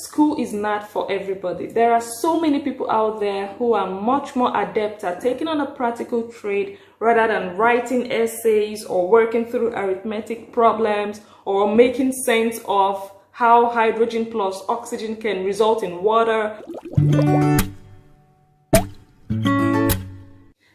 school is not for everybody. There are so many people out there who are much more adept at taking on a practical trade rather than writing essays or working through arithmetic problems or making sense of how hydrogen plus oxygen can result in water.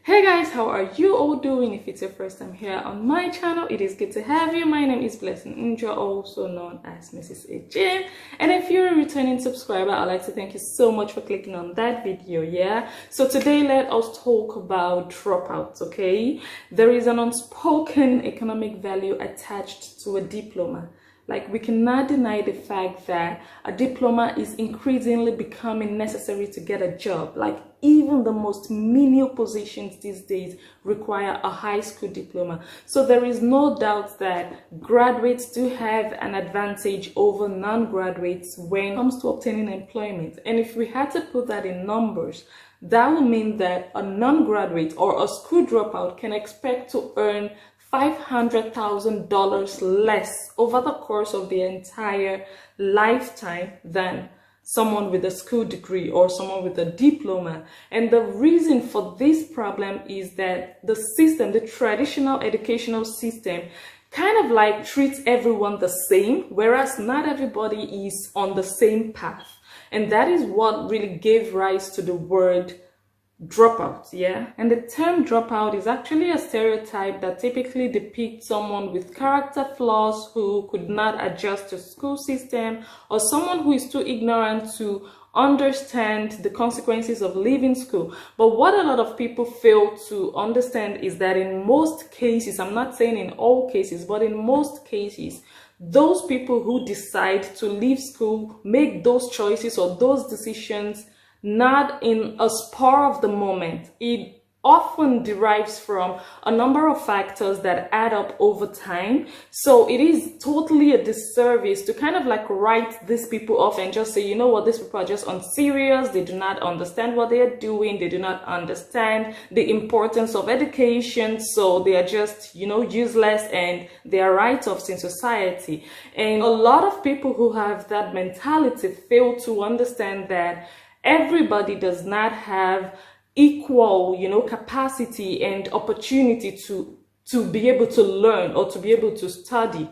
Hey guys, how are you all doing? If it's your first time here on my channel, it is good to have you. My name is Blessing Njoh, also known as Mrs. Ejim. And if you're a returning subscriber, I'd like to thank you so much for clicking on that video, yeah? So today, let us talk about dropouts, okay? There is an unspoken economic value attached to a diploma. Like, we cannot deny the fact that a diploma is increasingly becoming necessary to get a job. Like, even the most menial positions these days require a high school diploma. So there is no doubt that graduates do have an advantage over non-graduates when it comes to obtaining employment. And if we had to put that in numbers, that would mean that a non-graduate or a school dropout can expect to earn $500,000 less over the course of the entire lifetime than someone with a school degree or someone with a diploma. And the reason for this problem is that the system, the traditional educational system, kind of like treats everyone the same, whereas not everybody is on the same path. And that is what really gave rise to the word dropout, yeah? And the term dropout is actually a stereotype that typically depicts someone with character flaws who could not adjust to school system, or someone who is too ignorant to understand the consequences of leaving school. But what a lot of people fail to understand is that in most cases, I'm not saying in all cases, but in most cases, those people who decide to leave school make those choices or those decisions not in a spur of the moment. It often derives from a number of factors that add up over time. So it is totally a disservice to kind of like write these people off and just say, you know what, these people are just unserious, they do not understand what they are doing, they do not understand the importance of education, so they are just, you know, useless and they are write-offs in society. And a lot of people who have that mentality fail to understand that everybody does not have equal, you know, capacity and opportunity to be able to learn or to be able to study.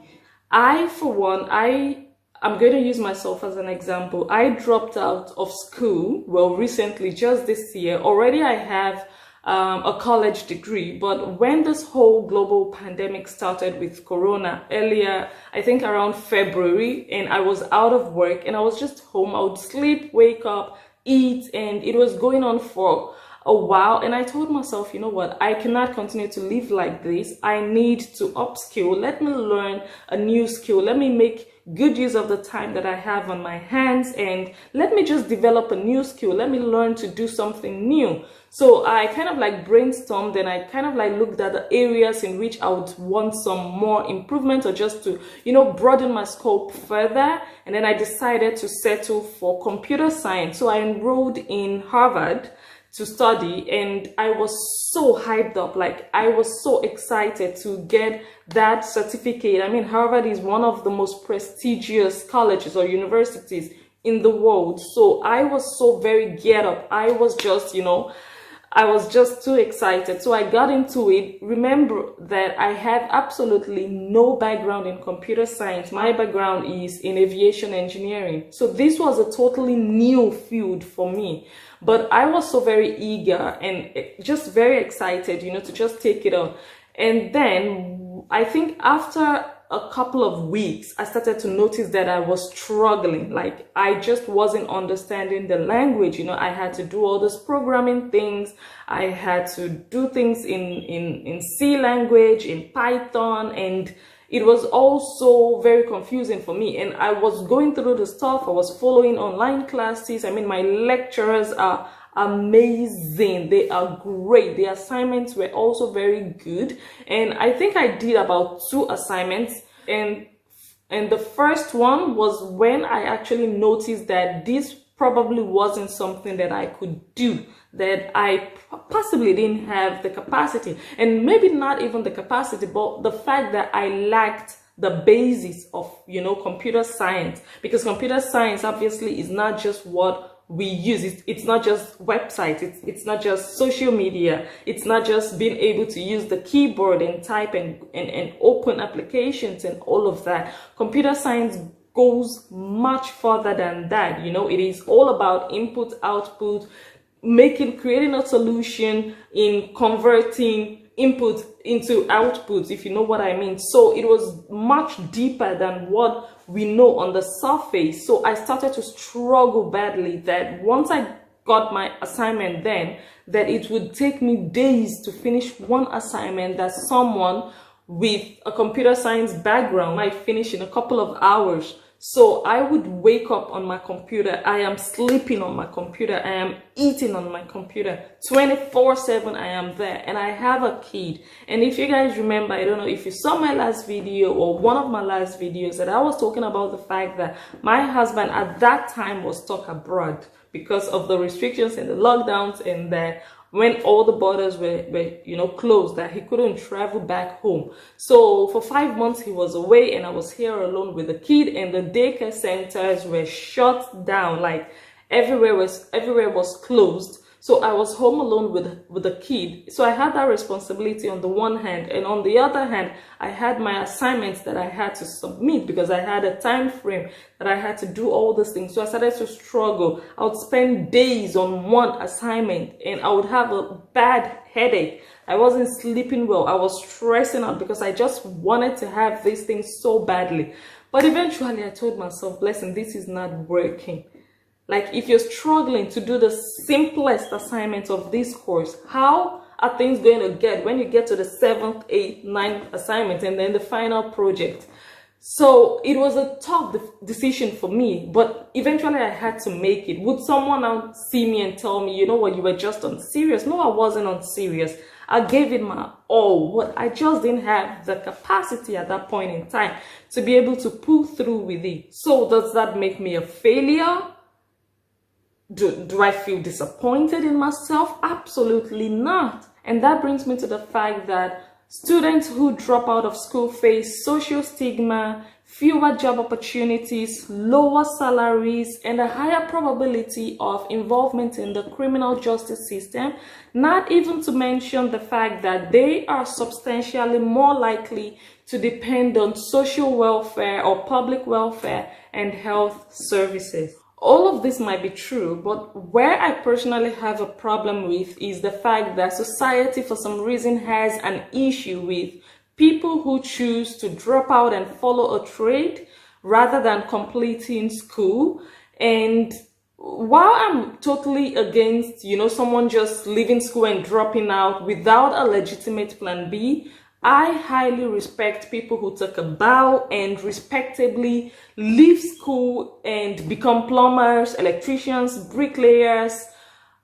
I, for one, I'm going to use myself as an example. I dropped out of school, well, recently, just this year. Already I have a college degree, but when this whole global pandemic started with Corona earlier, I think around February, and I was out of work and I was just home, I would sleep, wake up, eat, and it was going on for a while. And I told myself, you know what, I cannot continue to live like this. I need to upskill. Let me learn a new skill. Let me make good use of the time that I have on my hands, and let me just develop a new skill. Let me learn to do something new. So I kind of like brainstormed, and I kind of like looked at the areas in which I would want some more improvement, or just to, you know, broaden my scope further. And then I decided to settle for computer science. So I enrolled in Harvard to study, and I was so hyped up. Like, I was so excited to get that certificate. I mean, Harvard is one of the most prestigious colleges or universities in the world. So I was so very geared up. I was just, you know, I was just too excited. So I got into it. Remember that I have absolutely no background in computer science. My background is in aviation engineering. So this was a totally new field for me. But I was so very eager and just very excited, you know, to just take it on. And then I think after a couple of weeks, I started to notice that I was struggling. Like, I just wasn't understanding the language. You know, I had to do all these programming things. I had to do things in C language, in Python, and it was also very confusing for me. And I was going through the stuff. I was following online classes. I mean, my lecturers are amazing. They are great. The assignments were also very good. And I think I did about 2 assignments. And the first one was when I actually noticed that this probably wasn't something that I could do, that I possibly didn't have the capacity, and maybe not even the capacity, but the fact that I lacked the basis of, you know, computer science, because computer science obviously is not just what we use. It's not just websites, it's not just social media, it's not just being able to use the keyboard and type and open applications and all of that. Computer science goes much further than that. You know, it is all about input, output, creating a solution, in converting input into outputs, if you know what I mean. So it was much deeper than what we know on the surface. So I started to struggle badly that once I got my assignment, then that it would take me days to finish one assignment that someone with a computer science background might finish in a couple of hours. So I would wake up on my computer, I am sleeping on my computer, I am eating on my computer, 24/7 I am there, and I have a kid. And if you guys remember, I don't know if you saw my last video or one of my last videos, that I was talking about the fact that my husband at that time was stuck abroad because of the restrictions and the lockdowns, and that when all the borders were you know, closed, that he couldn't travel back home. So for 5 months he was away, and I was here alone with the kid, and the daycare centers were shut down. Like everywhere was closed. So I was home alone with the kid. So I had that responsibility on the one hand, and on the other hand, I had my assignments that I had to submit, because I had a time frame that I had to do all these things. So I started to struggle. I would spend days on one assignment, and I would have a bad headache. I wasn't sleeping well. I was stressing out because I just wanted to have these things so badly. But eventually I told myself, Blessing, this is not working. Like, if you're struggling to do the simplest assignments of this course, how are things going to get when you get to the 7th, 8th, 9th assignment and then the final project? So it was a tough decision for me, but eventually I had to make it. Would someone now see me and tell me, you know what, you were just unserious? No, I wasn't unserious. I gave it my all, but I just didn't have the capacity at that point in time to be able to pull through with it. So does that make me a failure? Do I feel disappointed in myself? Absolutely not. And that brings me to the fact that students who drop out of school face social stigma, fewer job opportunities, lower salaries, and a higher probability of involvement in the criminal justice system, not even to mention the fact that they are substantially more likely to depend on social welfare or public welfare and health services. All of this might be true, but where I personally have a problem with is the fact that society for some reason has an issue with people who choose to drop out and follow a trade rather than completing school. And while I'm totally against, you know, someone just leaving school and dropping out without a legitimate plan B, I highly respect people who take a bow and respectably leave school and become plumbers, electricians, bricklayers,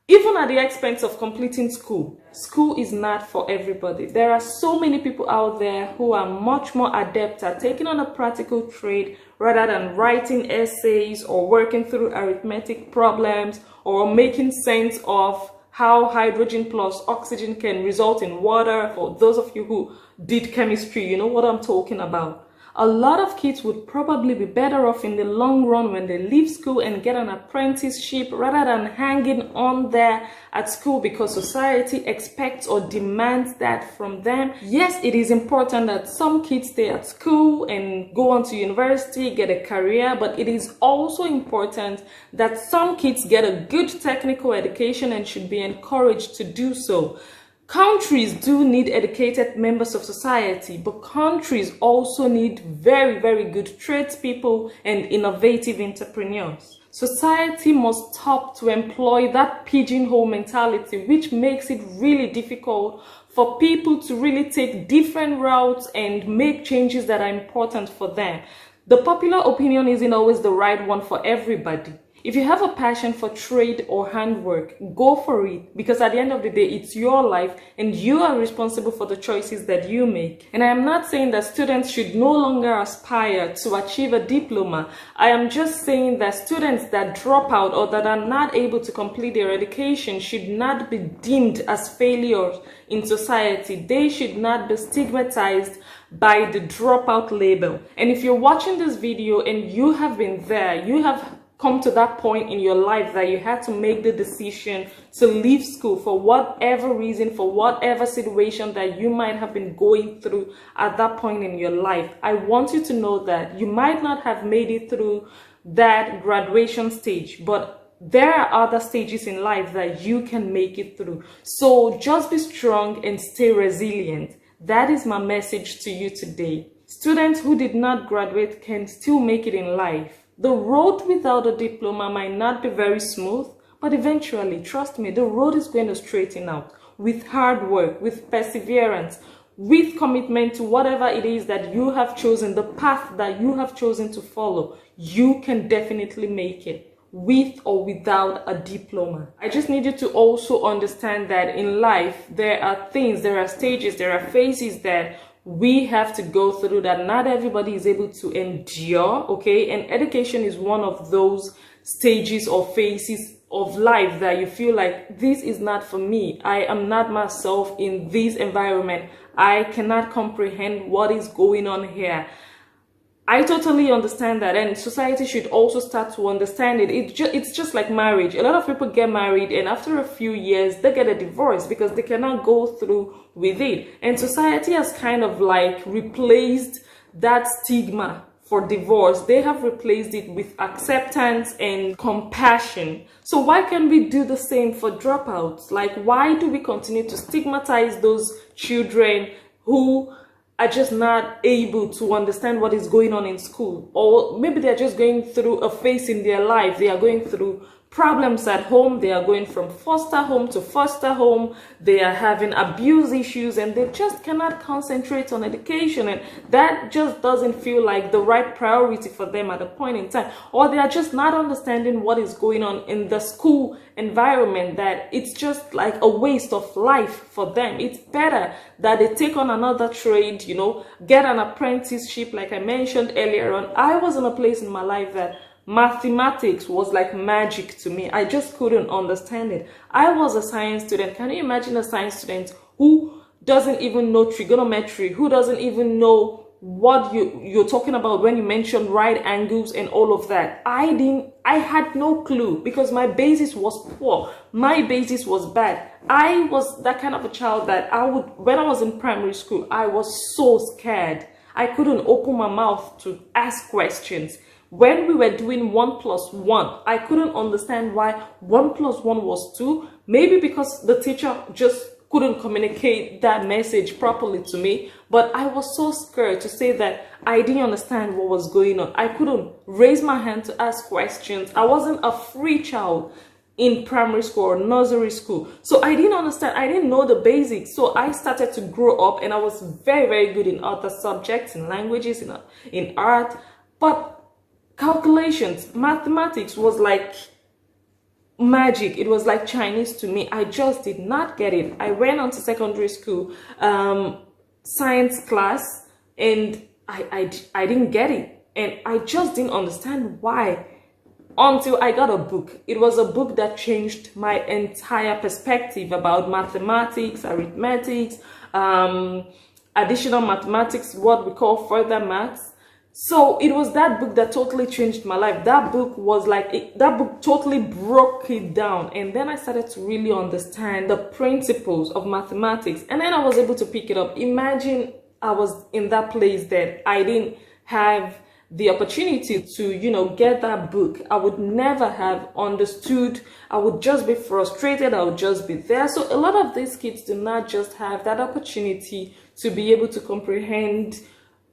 even at the expense of completing school. School is not for everybody. There are so many people out there who are much more adept at taking on a practical trade rather than writing essays or working through arithmetic problems or making sense of how hydrogen plus oxygen can result in water. For those of you who did chemistry, you know what I'm talking about. A lot of kids would probably be better off in the long run when they leave school and get an apprenticeship rather than hanging on there at school because society expects or demands that from them. Yes, it is important that some kids stay at school and go on to university, get a career, but it is also important that some kids get a good technical education and should be encouraged to do so. Countries do need educated members of society, but countries also need very, very good tradespeople and innovative entrepreneurs. Society must stop to employ that pigeonhole mentality, which makes it really difficult for people to really take different routes and make changes that are important for them. The popular opinion isn't always the right one for everybody. If you have a passion for trade or handwork, go for it, because at the end of the day, it's your life and you are responsible for the choices that you make. And I am not saying that students should no longer aspire to achieve a diploma. I am just saying that students that drop out or that are not able to complete their education should not be deemed as failures in society. They should not be stigmatized by the Dropout label. And if you're watching this video and you have been there, you have come to that point in your life that you had to make the decision to leave school for whatever reason, for whatever situation that you might have been going through at that point in your life, I want you to know that you might not have made it through that graduation stage, but there are other stages in life that you can make it through. So just be strong and stay resilient. That is my message to you today. Students who did not graduate can still make it in life. The road without a diploma might not be very smooth, but eventually, trust me, the road is going to straighten out with hard work, with perseverance, with commitment to whatever it is that you have chosen, the path that you have chosen to follow. You can definitely make it with or without a diploma. I just need you to also understand that in life, there are things, there are stages, there are phases that we have to go through that not everybody is able to endure, okay? And education is one of those stages or phases of life that you feel like this is not for me. I am not myself in this environment. I cannot comprehend what is going on here. I totally understand that, and society should also start to understand it. It's just like marriage. A lot of people get married and after a few years they get a divorce because they cannot go through with it. And society has kind of like replaced that stigma for divorce. They have replaced it with acceptance and compassion. So why can't we do the same for dropouts? Like, why do we continue to stigmatize those children who are just not able to understand what is going on in school? Or maybe they're just going through a phase in their life. They are going through problems at home. They are going from foster home to foster home. They are having abuse issues and they just cannot concentrate on education. And that just doesn't feel like the right priority for them at a point in time. Or they are just not understanding what is going on in the school environment, that it's just like a waste of life for them. It's better that they take on another trade, you know, get an apprenticeship. Like I mentioned earlier on, I was in a place in my life that mathematics was like magic to me. I just couldn't understand it. I was a science student. Can you imagine a science student who doesn't even know trigonometry, who doesn't even know what you're talking about when you mention right angles and all of that? I had no clue because my basis was poor. My basis was bad. I was that kind of a child that when I was in primary school, I was so scared. I couldn't open my mouth to ask questions. When we were doing 1 plus 1, I couldn't understand why 1 plus 1 was 2. Maybe because the teacher just couldn't communicate that message properly to me. But I was so scared to say that I didn't understand what was going on. I couldn't raise my hand to ask questions. I wasn't a free child in primary school or nursery school. So I didn't understand. I didn't know the basics. So I started to grow up and I was very, very good in other subjects, in languages, in art. But calculations, mathematics was like magic. It was like Chinese to me. I just did not get it. I went on to secondary school, science class, and I didn't get it. And I just didn't understand why until I got a book. It was a book that changed my entire perspective about mathematics, arithmetics, additional mathematics, what we call further maths. So it was that book that totally changed my life. That book was like, that book totally broke it down. And then I started to really understand the principles of mathematics. And then I was able to pick it up. Imagine I was in that place that I didn't have the opportunity to, you know, get that book. I would never have understood. I would just be frustrated. I would just be there. So a lot of these kids do not just have that opportunity to be able to comprehend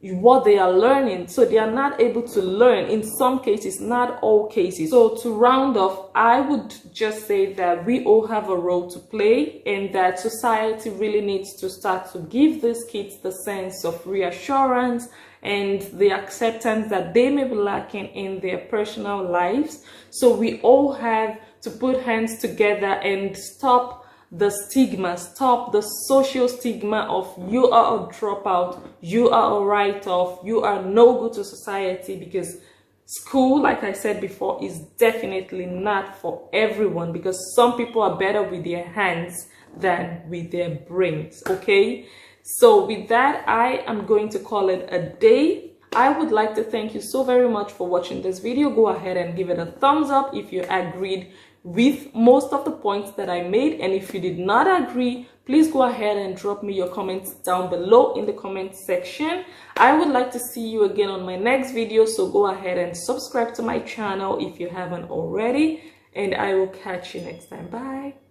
what they are learning. So they are not able to learn in some cases, not all cases. So to round off, I would just say that we all have a role to play and that society really needs to start to give these kids the sense of reassurance and the acceptance that they may be lacking in their personal lives. So we all have to put hands together and stop the stigma, stop the social stigma of you are a dropout, you are a write-off, you are no good to society, because school, like I said before, is definitely not for everyone, because some people are better with their hands than with their brains, okay? So with that, I am going to call it a day. I would like to thank you so very much for watching this video. Go ahead and give it a thumbs up if you agreed with most of the points that I made, and if you did not agree, please go ahead and drop me your comments down below in the comment section. I would like to see you again on my next video, so go ahead and subscribe to my channel if you haven't already, and I will catch you next time. Bye.